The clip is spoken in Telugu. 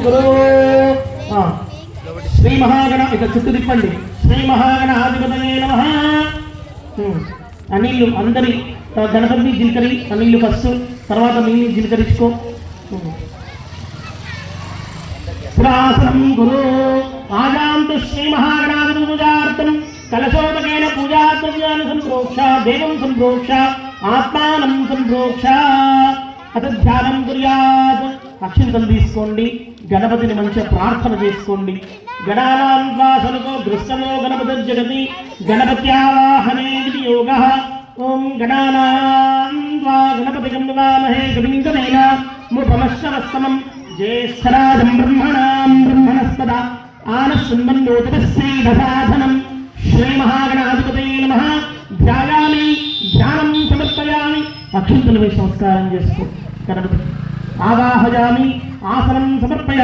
గురు శ్రీ మహాగణ ఇక చుట్టూ తిప్పండి. శ్రీ మహాగణాధిపతయే నమః. అనిల్లు అందరి గణపతిని జిల్కరి అనిల్లు ఫస్ట్, తర్వాత నీళ్ళు జిల్కరించుకో. పురాసనం గురు ఆజాంతు శ్రీ మహాగణాధిపతి పూజార్థం కలశోదకేన పూజాద్రవ్యాన్ని సంప్రోక్ష దేవం సంప్రోక్ష ఆత్మానం సంప్రోక్ష అత ధ్యానం కుర్యాత్. అక్షింతలు తీసుకోండి, గణపతిని మంచిగా ప్రార్థన చేసుకోండి. గణానాం వాసనతో దృష్టమో గణపతి జగతి గణపత్యావాహనే యోగః. ఓం గణానాం త్వా గణపతిగం నమామహే కవిం కవీన ముపమశ్రవస్తమం జ్యేష్ఠరాజం బ్రహ్మణాం బ్రహ్మణస్పదా ఆనశృణ్వన్నోతిశ్రీదసాధనం. శ్రీ మహాగణాధిపతయే నమః. ధ్యాయామి, ధ్యానం సమర్పయామి. అక్షింతలు వేసి నమస్కారం చేసుకో. గణపతి ఆవాహయామి, ఆసనం సమర్పయామి.